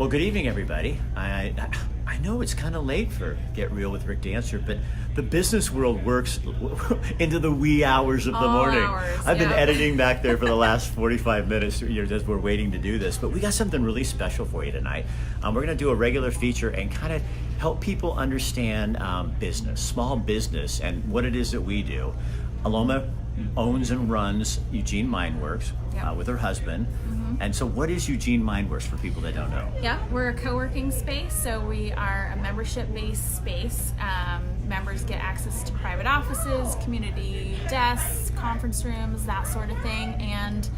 Well, good evening, everybody. I know it's kind of late for Get Real with Rick Dancer, but the business world works into the wee hours of the morning. I've been editing back there for the last 45 minutes as we're waiting to do this, but we got something really special for you tonight. We're going to do a regular feature and kind of help people understand business, small business, and what it is that we do. Aloma owns and runs Eugene Mindworks with her husband. And so what is Eugene Mindworks for people that don't know? Yeah, we're a co-working space, so we are a membership-based space. Members get access to private offices, community desks, conference rooms, that sort of thing, and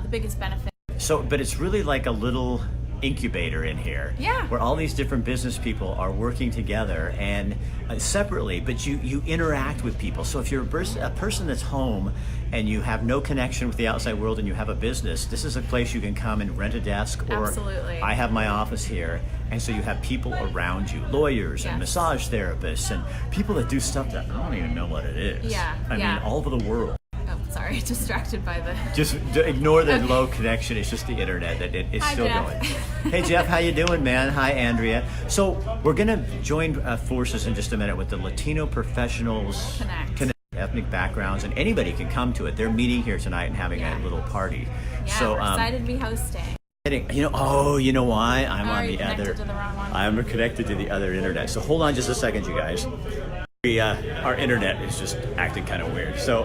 the biggest benefit. So, but it's really like a little incubator in here, where all these different business people are working together and separately, but you interact with people. So if you're a person that's home and you have no connection with the outside world and you have a business, this is a place you can come and rent a desk, or I have my office here, and so you have people around you, lawyers and massage therapists and people that do stuff that I don't even know what it is. I mean, all over the world. Sorry, distracted by the... Just ignore the low connection. It's just the internet that it's still going. Hey, Jeff, how you doing, man? Hi, Andrea. So we're going to join forces in just a minute with the Latino Professionals Connect. Ethnic backgrounds, and anybody can come to it. They're meeting here tonight and having a little party. Yeah, so, we're excited to be hosting. You know why? I'm on the other... To the wrong one? I'm connected to the other internet. So hold on just a second, you guys. Our internet is just acting kind of weird. So,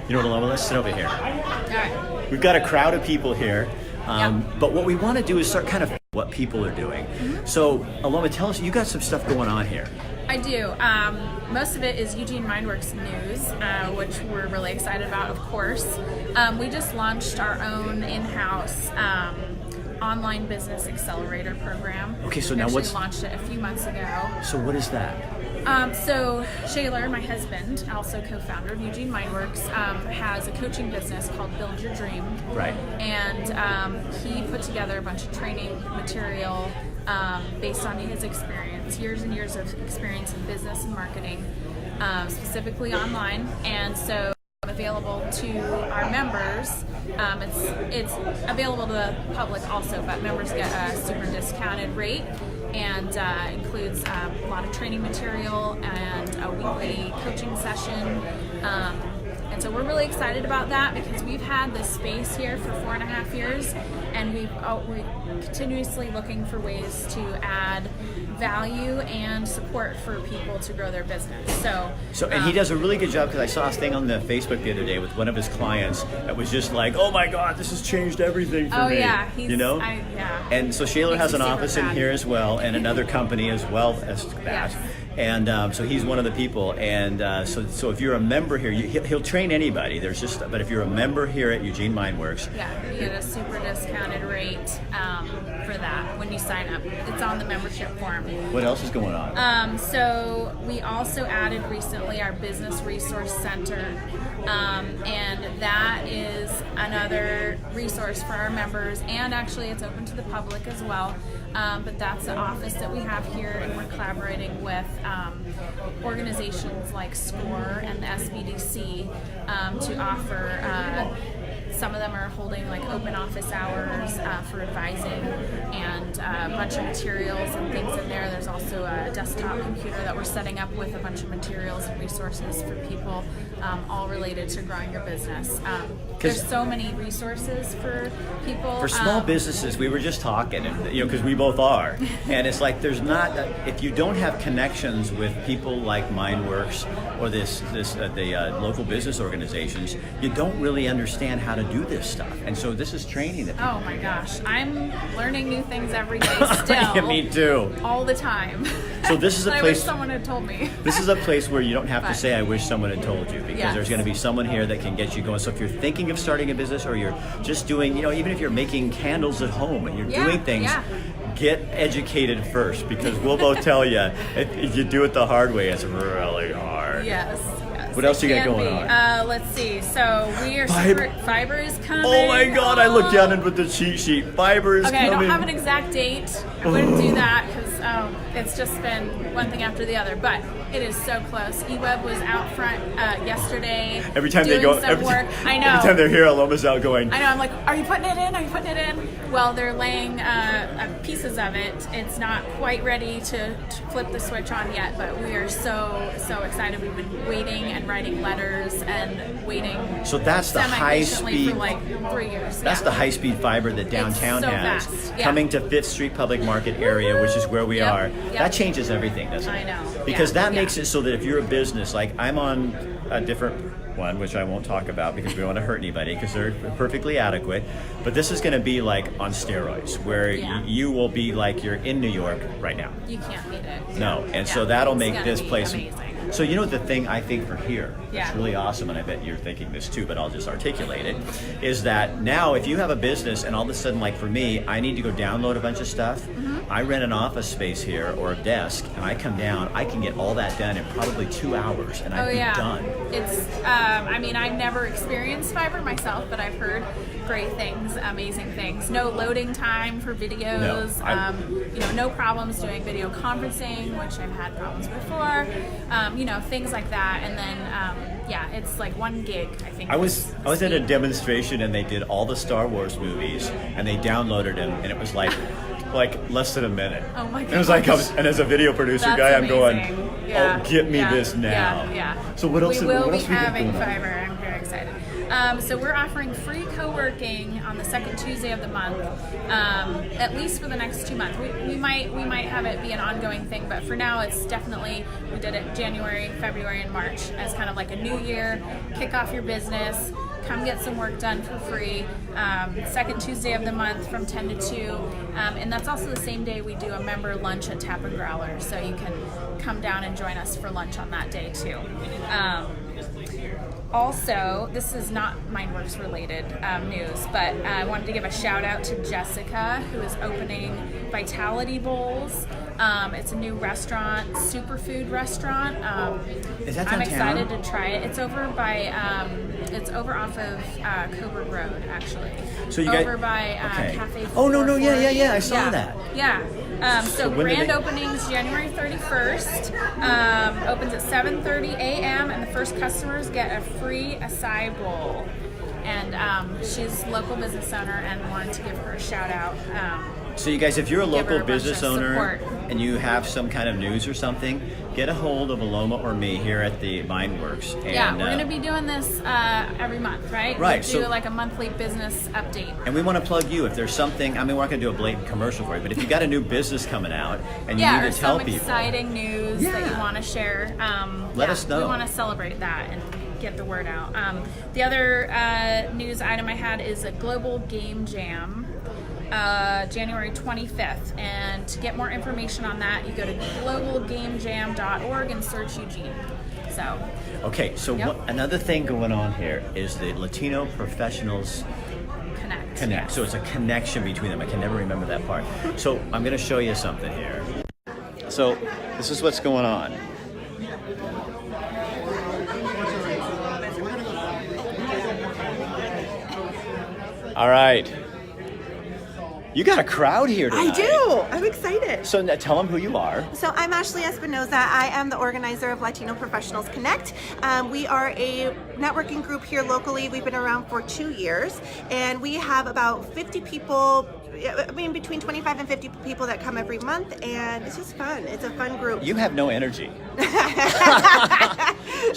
you know what, Aloma, let's sit over here. All right. We've got a crowd of people here, but what we want to do is start kind of what people are doing. So, Aloma, tell us, you got some stuff going on here. I do. Most of it is Eugene Mindworks news, which we're really excited about, of course. We just launched our own in-house online business accelerator program. Okay, so now we launched it a few months ago. So what is that? So Shaler, my husband, also co-founder of Eugene Mindworks, has a coaching business called Build Your Dream. Right. And he put together a bunch of training material based on his experience, years and years of experience in business and marketing, specifically online. And so available to our members. It's available to the public also, but members get a super discounted rate, and includes a lot of training material and a weekly coaching session. And so we're really excited about that because we've had this space here for 4.5 years, and we're continuously looking for ways to add value and support for people to grow their business. So and he does a really good job, because I saw a thing on the Facebook the other day with one of his clients that was just like, oh my God, this has changed everything for me. And so Shaler has an office in here as well, and another company as well as that. And so he's one of the people, and so if you're a member here, he'll train anybody. But if you're a member here at Eugene Mindworks, you get a super discounted rate for that when you sign up. It's on the membership form. What else is going on? So we also added recently our Business Resource Center, and that is another resource for our members, and actually it's open to the public as well. But that's the office that we have here, and we're collaborating with organizations like SCORE and the SBDC to offer. Some of them are holding like open office hours for advising, and a bunch of materials and things in there. There's also a desktop computer that we're setting up with a bunch of materials and resources for people, all related to growing your business. There's so many resources for people. For small businesses, we were just talking, and because we both are, and it's like there's not, if you don't have connections with people like Mindworks or the local business organizations, you don't really understand how to do this stuff. And so this is training that people Oh my gosh, I'm learning new things every day still. Yeah, me too. All the time. So this is a place. I wish someone had told me. This is a place where you don't have to say, I wish someone had told you, because there's going to be someone here that can get you going. So if you're thinking of starting a business, or you're just doing, even if you're making candles at home and you're doing things, get educated first, because we'll both tell you, if you do it the hard way, it's really hard. Yes. What else you got going on? Let's see. So we are Fiber is coming. Oh my God! I looked down and with the cheat sheet. Fiber is coming. I don't have an exact date. I wouldn't do that because it's just been one thing after the other. But it is so close. eWeb was out front yesterday. Every time doing they go, some every work. I know. Every time they're here, Aloma's out going. I know. I'm like, are you putting it in? Are you putting it in? Well, they're laying pieces of it. It's not quite ready to flip the switch on yet, but we are so excited. We've been waiting and writing letters and waiting. So that's the high speed for like 3 years. That's the high speed fiber that downtown has coming to 5th Street Public Market area, which is where we are. That changes everything, doesn't it? I know. Because that makes it so that if you're a business, like I'm on a different one, which I won't talk about because we don't want to hurt anybody because they're perfectly adequate. But this is going to be like on steroids, where you will be like you're in New York right now. You can't beat it. No, and so that'll make this place amazing. So you know the thing I think for here, it's really awesome, and I bet you're thinking this too, but I'll just articulate it, is that now if you have a business and all of a sudden, like for me, I need to go download a bunch of stuff, I rent an office space here or a desk, and I come down, I can get all that done in probably 2 hours, and I'd be done. It's, I mean, I've never experienced fiber myself, but I've heard great things, amazing things. No loading time for videos, no problems doing video conferencing, which I've had problems before. Things like that, and then it's like 1 gig. I think I was at a demonstration and they did all the Star Wars movies and they downloaded them and it was like less than a minute. Oh my god! And it was like and as a video producer guy, I'm going, get me this now. Yeah. So what else? We will what be else having fiber. I'm very excited. So we're offering free co-working on the second Tuesday of the month, at least for the next 2 months. We might have it be an ongoing thing, but for now it's definitely, we did it January, February, and March as kind of like a new year, kick off your business, come get some work done for free. Second Tuesday of the month from 10 to 2, and that's also the same day we do a member lunch at Tap and Growler, so you can come down and join us for lunch on that day too. Also, this is not Mindworks related news, but I wanted to give a shout out to Jessica, who is opening Vitality Bowls. It's a new restaurant, superfood restaurant. Is that downtown? I'm excited to try it. It's over by, it's over off of Coburg Road, actually. So you over by Cafe. Oh no, I saw that. Yeah. So grand openings January 31st. Opens at 7:30 a.m. and the first customers get a free acai bowl. And she's a local business owner, and wanted to give her a shout out. So you guys, if you're a local business owner support. and you have some kind of news or something, get a hold of Aloma or me here at the Mindworks. And, we're going to be doing this every month, right? Right. We do like a monthly business update. And we want to plug you if there's something. I mean, we're not going to do a blatant commercial for you, but if you got a new business coming out and you need to tell people, exciting news that you want to share, let us know. We want to celebrate that and get the word out. The other news item I had is a global game jam. January 25th, and to get more information on that, you go to globalgamejam.org and search Eugene. So another thing going on here is the Latino Professionals Connect. Yes. So it's a connection between them. I can never remember that part. So I'm going to show you something here. So this is what's going on. All right. You got a crowd here tonight. I do. I'm excited. So tell them who you are. So I'm Ashley Espinoza. I am the organizer of Latino Professionals Connect. We are a networking group here locally. We've been around for 2 years, and we have about 50 people, between 25 and 50 people that come every month, and it's just fun. It's a fun group. You have no energy.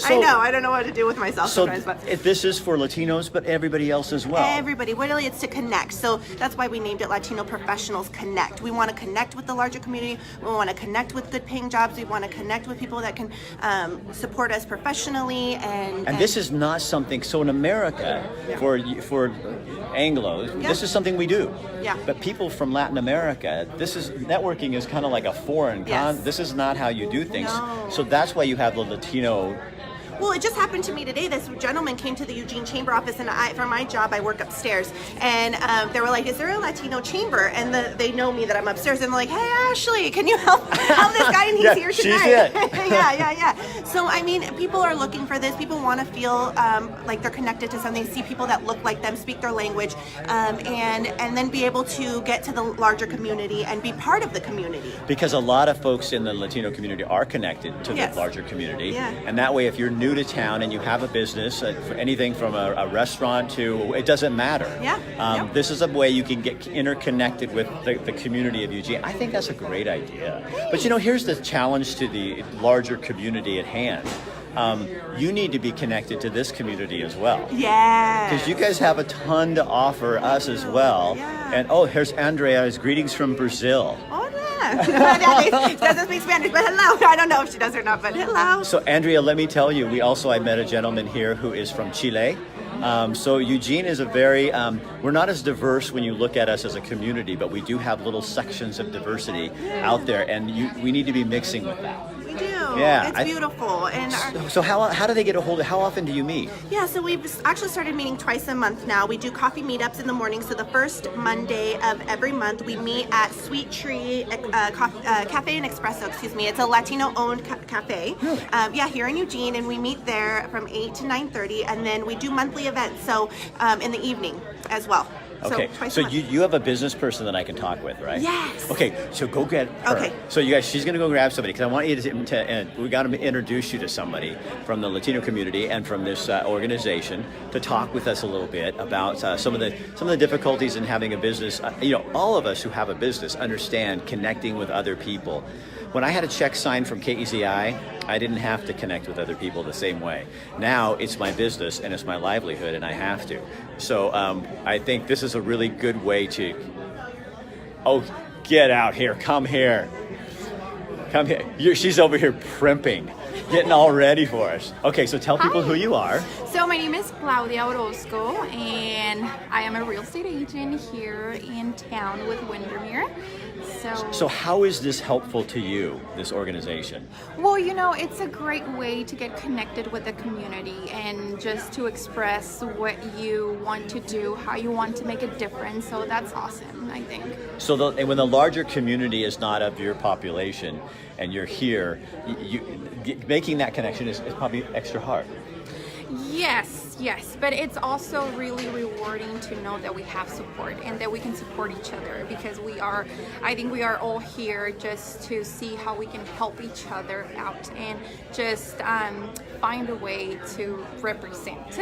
I know. I don't know what to do with myself sometimes. But this is for Latinos, but everybody else as well. Everybody. Really, it's to connect. So that's why we named it Latino Professionals Connect. We want to connect with the larger community. We want to connect with good paying jobs. We want to connect with people that can support us professionally. And this is not something, so in America, for Anglos, this is something we do. Yeah. But people from Latin America, networking is kind of like a foreign Yes. this is not how you do things. No. So that's why you have the Latino Well, it just happened to me today. This gentleman came to the Eugene Chamber office, and for my job, I work upstairs. And they were like, "Is there a Latino chamber?" And they know me that I'm upstairs, and they're like, "Hey, Ashley, can you help this guy? And he's here tonight." She's it. yeah. So I mean, people are looking for this. People want to feel like they're connected to something. See people that look like them, speak their language, and then be able to get to the larger community and be part of the community. Because a lot of folks in the Latino community are connected to the larger community. Yeah. And that way, if you're new to town and you have a business, anything from a restaurant to, it doesn't matter. Yeah. This is a way you can get interconnected with the community of Eugene. I think that's a great idea. But here's the challenge to the larger community at hand. You need to be connected to this community as well. Yeah. Because you guys have a ton to offer us as well. Yeah. And here's Andrea's greetings from Brazil. She doesn't speak Spanish, but hello. I don't know if she does or not, but hello. So Andrea, let me tell you, I met a gentleman here who is from Chile. So Eugene is a very, we're not as diverse when you look at us as a community, but we do have little sections of diversity out there, and we need to be mixing with that. We do. Yeah, It's beautiful. And so how do they get a hold of? How often do you meet? Yeah, so we've actually started meeting twice a month now. We do coffee meetups in the morning. So the first Monday of every month, we meet at Sweet Tree Cafe and Espresso. It's a Latino-owned cafe. Really? Here in Eugene, and we meet there from 8 to 9:30, and then we do monthly events. So in the evening as well. Okay, so you have a business person that I can talk with, right? Yes. Okay, so go get her. Okay. So you guys, she's going to go grab somebody, because I want you to we got to introduce you to somebody from the Latino community and from this organization to talk with us a little bit about some of the difficulties in having a business. All of us who have a business understand connecting with other people. When I had a check signed from KEZI, I didn't have to connect with other people the same way. Now it's my business and it's my livelihood, and I have to. So I think this is a really good way to. Oh, get out here! Come here! Come here! She's over here primping, getting all ready for us. Okay, so tell people who you are. So my name is Claudia Orozco, and I am a real estate agent here in town with Windermere. So how is this helpful to you, this organization? Well, it's a great way to get connected with the community and just to express what you want to do, how you want to make a difference. So that's awesome, I think. So when the larger community is not of your population and you're here, making that connection is probably extra hard. Yes, but it's also really rewarding to know that we have support and that we can support each other, because I think we are all here just to see how we can help each other out and just find a way to represent.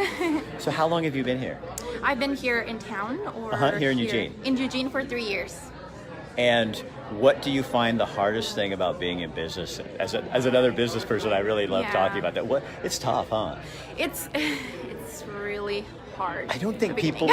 So how long have you been here? I've been here in town here in Eugene. In Eugene for 3 years. And what do you find the hardest thing about being in business? As another business person, I really love talking about that. It's tough, huh? It's really hard. I don't think people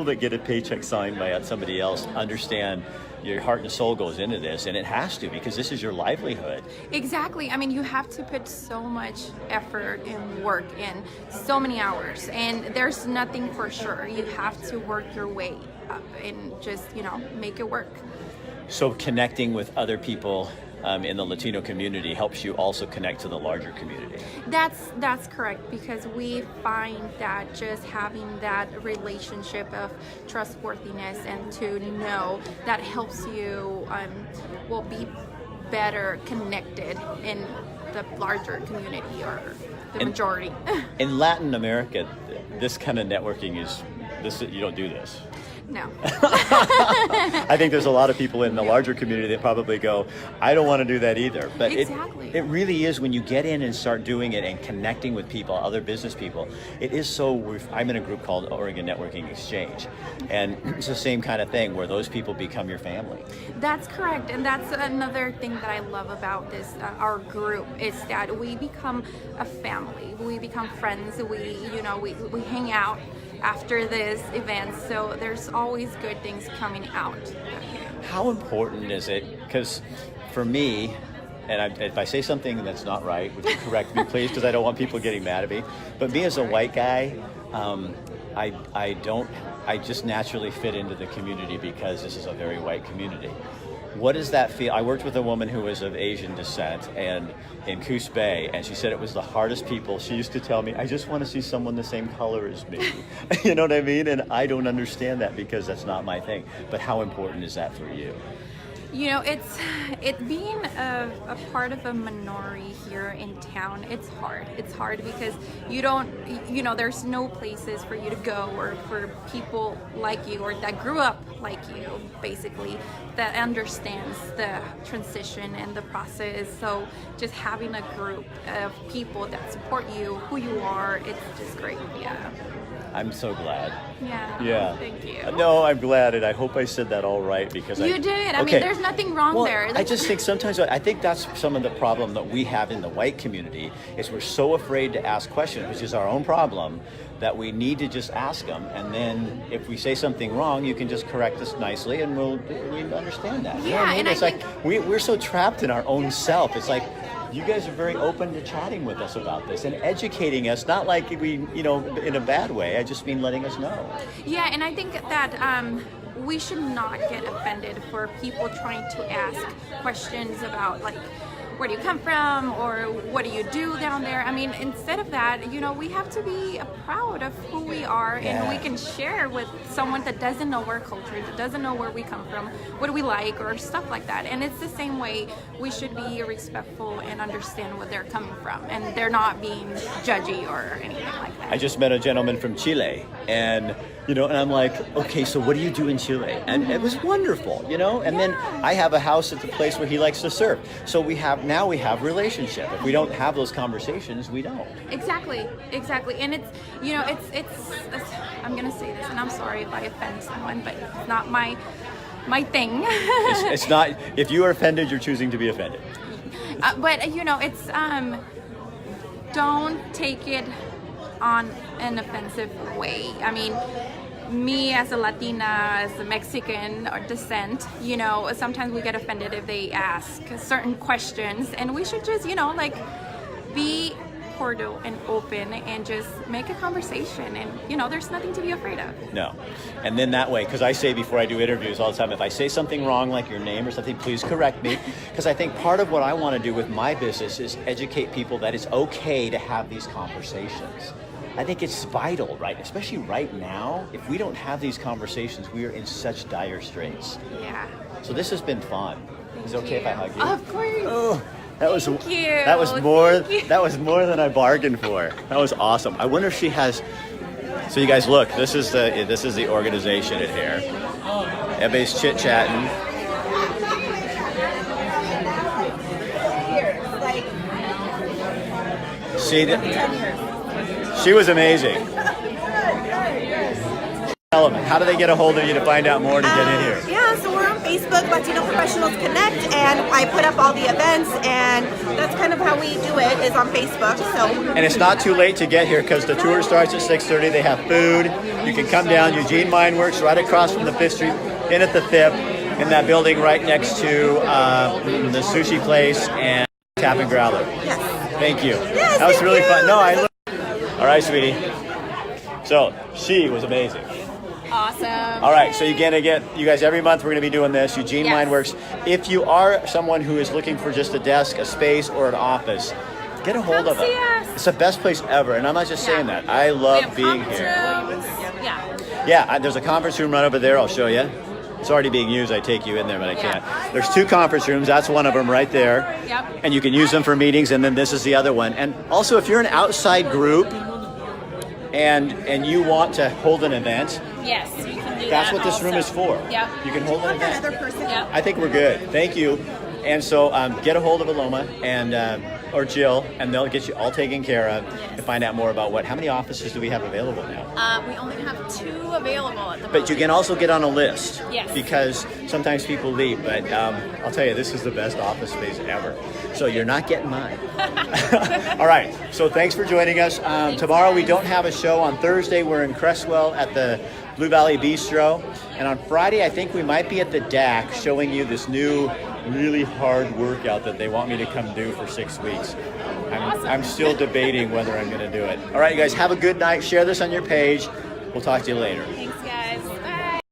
that get a paycheck signed by somebody else understand your heart and soul goes into this, and it has to, because this is your livelihood. Exactly. I mean, you have to put so much effort and work in, so many hours, and there's nothing for sure. You have to work your way up and just, make it work. So connecting with other people in the Latino community helps you also connect to the larger community. That's correct, because we find that just having that relationship of trustworthiness and to know that helps you be better connected in the larger community or the majority. In Latin America, this kind of networking you don't do this. No. I think there's a lot of people in the larger community that probably go, I don't want to do that either. But exactly. It really is, when you get in and start doing it and connecting with people, other business people, it is so. I'm in a group called Oregon Networking Exchange. And it's the same kind of thing where those people become your family. That's correct. And that's another thing that I love about this, our group, is that we become a family. We become friends. We hang out after this event, so there's always good things coming out. How important is it? Because for me, and if I say something that's not right, would you correct me, please? Because I don't want people getting mad at me. But me as a white guy, I don't I just naturally fit into the community because this is a very white community. What does that feel? I worked with a woman who was of Asian descent and in Coos Bay, and she said it was the hardest people. She used to tell me, I just want to see someone the same color as me. You know what I mean? And I don't understand that because that's not my thing. But how important is that for you? You know, it being a part of a minority here in town, it's hard. It's hard because there's no places for you to go or for people like you or that grew up like you, basically, that understands the transition and the process. So just having a group of people that support you, who you are, it's just great. Yeah. I'm so glad. Yeah. Thank you. No, I'm glad, and I hope I said that all right because you did. I mean, there's nothing wrong there. I just think sometimes I think that's some of the problem that we have in the white community is we're so afraid to ask questions, which is our own problem, that we need to just ask them, and then if we say something wrong, you can just correct us nicely, and we understand that. Yeah, you know what I mean? and It's I like we're so trapped in our own self. It's like, you guys are very open to chatting with us about this and educating us, not like we, in a bad way. I just mean letting us know. Yeah, and I think that we should not get offended for people trying to ask questions about, like, where do you come from or what do you do down there? I mean, instead of that, we have to be proud of who we are, and we can share with someone that doesn't know our culture, that doesn't know where we come from, what do we like, or stuff like that. And it's the same way we should be respectful and understand where they're coming from, and they're not being judgy or anything like that. I just met a gentleman from Chile, and and I'm like, okay, so what do you do in Chile? And it was wonderful, and then I have a house at the place where he likes to surf. So we have relationship. If we don't have those conversations, we don't. Exactly. And it's, it's I'm going to say this, and I'm sorry if I offend someone, but it's not my thing. It's not, if you are offended, you're choosing to be offended. But, it's, don't take it on an offensive way. I mean, me as a Latina, as a Mexican or descent, sometimes we get offended if they ask certain questions, and we should just, be cordial and open and just make a conversation, and there's nothing to be afraid of. No. And then that way, because I say before I do interviews all the time, if I say something wrong, like your name or something, please correct me, because I think part of what I want to do with my business is educate people that it's okay to have these conversations. I think it's vital, right? Especially right now, if we don't have these conversations, we are in such dire straits. Yeah. So this has been fun. Is it okay if I hug you? Of course. Oh, that was Thank you. more than I bargained for. That was awesome. I wonder if she has. So you guys look. This is the organization in here. Everybody's chit chatting. She was amazing. Tell them, how do they get a hold of you to find out more to get in here? Yeah, so we're on Facebook, Latino Professionals Connect, and I put up all the events, and that's kind of how we do it, is on Facebook. So. And it's not too late to get here because the tour starts at 6:30. They have food. You can come down. Eugene Mindworks, right across from the 5th Street, in at the THIP, in that building right next to the sushi place and Tap and Growler. Yes. Thank you. Yes, that was thank really you. fun. All right, sweetie. So she was amazing. Awesome. All right, so you're gonna get, you guys, every month we're gonna be doing this. Eugene Mindworks. If you are someone who is looking for just a desk, a space, or an office, get a hold of see it. us. It's the best place ever, and I'm not just saying that. I We love have being conference here. rooms. Yeah. Yeah, there's a conference room right over there. I'll show you. It's already being used. I take you in there, but I can't. There's 2 conference rooms. That's one of them right there. Yep. And you can use them for meetings, and then this is the other one. And also, if you're an outside group and you want to hold an event, Yes, you can do that's that what this also. room is for. Yep. You can hold an That event. other person. Yep. I think we're good. Thank you. And so get a hold of Aloma and or Jill, and they'll get you all taken care of and find out more about how many offices do we have available now? We only have 2 available at the moment. But you can also get on a list. Yes. Because sometimes people leave. But I'll tell you, this is the best office space ever. So you're not getting mine. All right. So thanks for joining us. Tomorrow we don't have a show. On Thursday we're in Cresswell at the Blue Valley Bistro. And on Friday I think we might be at the DAC showing you this new really hard workout that they want me to come do for 6 weeks. I'm still debating whether I'm going to do it. All right, you guys, have a good night. Share this on your page. We'll talk to you later.